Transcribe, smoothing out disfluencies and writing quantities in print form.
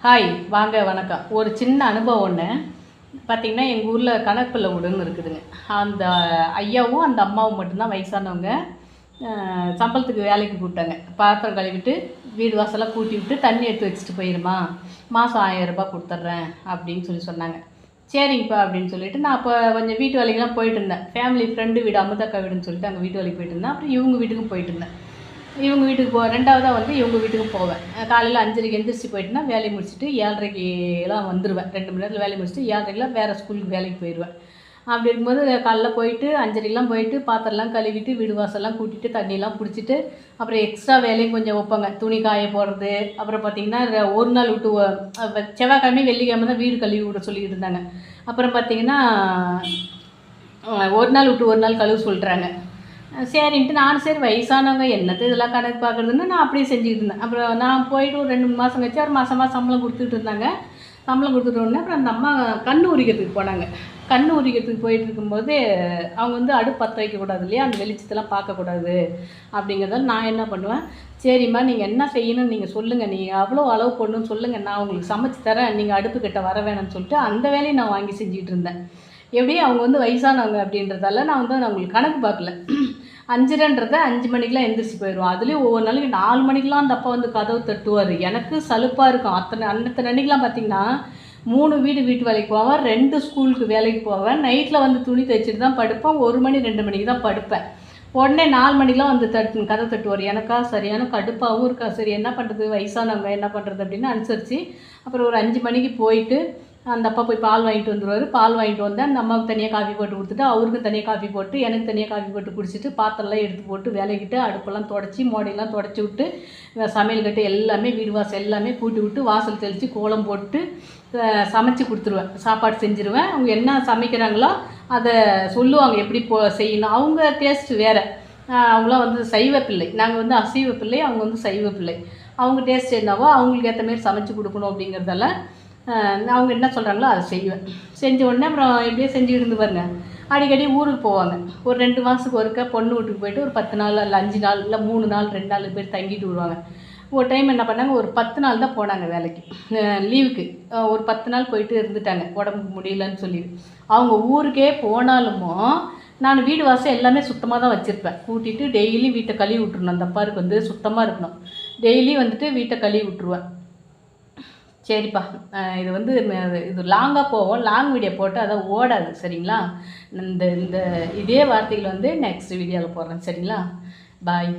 Hi வாங்க வணக்கம். ஒரு சின்ன அனுபவம் ஒன்று பார்த்திங்கன்னா, எங்கள் ஊரில் கணக்குள்ள வீடுன்னு இருக்குதுங்க. அந்த ஐயாவும் அந்த அம்மாவும் மட்டும்தான் வயசானவங்க. சம்பளத்துக்கு வேலைக்கு கூப்பிட்டாங்க. பாத்திரம் கழுவிட்டு வீடு வாசலாம் கூட்டி விட்டு தண்ணி எடுத்து வச்சுட்டு போயிருமா, மாதம் 1000 ரூபாய் கொடுத்துட்றேன் அப்படின்னு சொன்னாங்க. சரிங்கப்பா அப்படின்னு சொல்லிட்டு நான் அப்போ கொஞ்சம் வீட்டு வேலைக்கெலாம் போயிட்டு இருந்தேன். ஃபேமிலி ஃப்ரெண்டு வீடு அமுதாக்கா வீடுன்னு சொல்லிட்டு அங்கே வீட்டு வேலைக்கு போயிட்டு இருந்தேன். அப்புறம் இவங்க வீட்டுக்கும் போயிட்டு இருந்தேன். இவங்க வீட்டுக்கு ரெண்டாவதாக வந்து இவங்க வீட்டுக்கும் போவேன். காலையில் 5:30க்கு எந்திரிச்சு போயிட்டுனா வேலையை முடிச்சுட்டு 7:30க்கெலாம் வந்துடுவேன். 2 மணி நேரத்தில் வேலையை முடிச்சுட்டு 7:30க்கெலாம் வேறு ஸ்கூலுக்கு வேலைக்கு போயிடுவேன். அப்படி இருக்கும்போது காலைல போயிட்டு 5:30க்கெலாம் போயிட்டு பாத்திரம்லாம் கழுவிட்டு வீடு வாசல்லாம் கூட்டிகிட்டு தண்ணியெல்லாம் பிடிச்சிட்டு அப்புறம் எக்ஸ்ட்ரா வேலையும் கொஞ்சம் வைப்பாங்க. துணி காய போடுறது, அப்புறம் பார்த்திங்கன்னா ஒரு நாள் விட்டு செவ்வாய்க்கிழமை வெள்ளிக்கிழமை தான் வீடு கழுவி விட சொல்லிக்கிட்டு இருந்தாங்க. அப்புறம் பார்த்திங்கன்னா ஒரு நாள் விட்டு ஒரு நாள் கழுவு சொல்கிறாங்க. சரின்ட்டு நானும் சரி வயசானவங்க என்னது இதெல்லாம் கணக்கு பார்க்குறதுன்னு நான் அப்படியே செஞ்சுக்கிட்டு இருந்தேன். அப்புறம் நான் போயிட்டு ஒரு 2 மாதம் கழிச்சு ஒரு மாதமாக சம்பளம் கொடுத்துட்டு இருந்தாங்க. சம்பளம் கொடுத்துட்டோடனே அப்புறம் அந்த அம்மா கண் உரிக்கிறதுக்கு போனாங்க. கண் உரிக்கிறதுக்கு போயிட்டு இருக்கும்போது அவங்க வந்து அடுப்பு பற்ற வைக்கக்கூடாது இல்லையா, அந்த வெளிச்சத்தெல்லாம் பார்க்கக்கூடாது அப்படிங்கிறதால நான் என்ன பண்ணுவேன், சரிம்மா நீங்கள் என்ன செய்யணும்னு நீங்கள் சொல்லுங்கள், நீங்கள் அவ்வளோ அளவு போடணும்னு சொல்லுங்கள், நான் உங்களுக்கு சமைச்சு தரேன், நீங்கள் அடுப்புக்கிட்ட வர வேணும்னு சொல்லிட்டு அந்த வேலையை நான் வாங்கி செஞ்சுக்கிட்டு இருந்தேன். எப்படி அவங்க வந்து வயசானவங்க அப்படின்றதால நான் அவங்களுக்கு கணக்கு பார்க்கல. 5:30ன்றத 5 மணிக்கெலாம் எந்திரிச்சு போயிடுவோம். அதுலேயும் ஒவ்வொரு நாளைக்கு 4 மணிக்கெலாம் அந்த அப்பா வந்து கதவு தட்டுவார். எனக்கு சலுப்பாக இருக்கும். அன்னத்தனை அன்றைக்கெலாம் பார்த்திங்கன்னா 3 வீட்டு வேலைக்கு போவேன், 2 ஸ்கூலுக்கு வேலைக்கு போவேன், நைட்டில் வந்து துணி தைச்சிட்டு தான் படுப்பேன், 1 மணி 2 மணிக்கு தான் படுப்பேன். உடனே 4 மணிக்கெலாம் வந்து கதவு தட்டுவார். எனக்கா சரியான கடுப்பாகவும் இருக்கா, சரி என்ன பண்ணுறது வயசானவங்க என்ன பண்ணுறது அப்படின்னு அனுசரித்து அப்புறம் ஒரு 5 மணிக்கு போயிட்டு அந்த அப்பா போய் பால் வாங்கிட்டு வந்துடுவார். பால் வாங்கிட்டு வந்து அந்த அம்மாவுக்கு தனியாக காஃபி போட்டு கொடுத்துட்டு அவருக்கும் தனியாக காஃபி போட்டு எனக்கு தனியாக காஃபி போட்டு குடிச்சிட்டு பாத்திரம்லாம் எடுத்து போட்டு வேலைக்கிட்டு அடுப்பெல்லாம் தொடச்சி மோடையெல்லாம் தொடச்சி விட்டு சமையல் கட்டு எல்லாமே வீடு வாசல் எல்லாமே கூட்டி விட்டு வாசல் தெளித்து கோலம் போட்டு சமைச்சி கொடுத்துருவேன். சாப்பாடு செஞ்சுருவேன். அவங்க என்ன சமைக்கிறாங்களோ அதை சொல்லுவாங்க எப்படி செய்யணும். அவங்க டேஸ்ட்டு வேறு. அவங்களாம் வந்து சைவ பிள்ளை, நாங்கள் வந்து அசைவ பிள்ளை, அவங்க வந்து சைவ பிள்ளை. அவங்க டேஸ்ட் என்னவோ அவங்களுக்கு ஏற்ற மாரி சமைச்சு கொடுக்கணும் அப்படிங்கிறதால அவங்க என்ன சொல்கிறாங்களோ அதை செய்வேன். செஞ்ச உடனே அப்புறம் எப்படியே செஞ்சுக்கிட்டு இருந்து பாருங்க. அடிக்கடி ஊருக்கு போவாங்க. ஒரு 2 மாதத்துக்கு ஒருக்க பொண்ணு வீட்டுக்கு போயிட்டு ஒரு 10 நாள் இல்லை 5 நாள் இல்லை 3 நாள் 2 நாள் பேர் தங்கிட்டு வருவாங்க. ஒரு டைம் என்ன பண்ணாங்க, ஒரு 10 நாள் தான் போனாங்க வேலைக்கு லீவுக்கு. ஒரு 10 நாள் போயிட்டு இருந்துட்டாங்க உடம்புக்கு முடியலன்னு சொல்லி. அவங்க ஊருக்கே போனாலுமோ நான் வீடு வாசல் எல்லாமே சுத்தமாக தான் வச்சுருப்பேன். கூட்டிகிட்டு டெய்லி வீட்டை கழுவி விட்டுருணும். அந்த அப்பாருக்கு வந்து சுத்தமாக இருக்கணும். டெய்லி வந்துட்டு வீட்டை கழுவி விட்டுருவேன். சரிப்பா, இது வந்து இது லாங்காக போவோம், லாங் வீடியோ போட்டு அதை ஓடாது சரிங்களா. இந்த இதே வார்த்தைகள் வந்து நெக்ஸ்ட் வீடியோவில் போடுறேன் சரிங்களா. பாய்.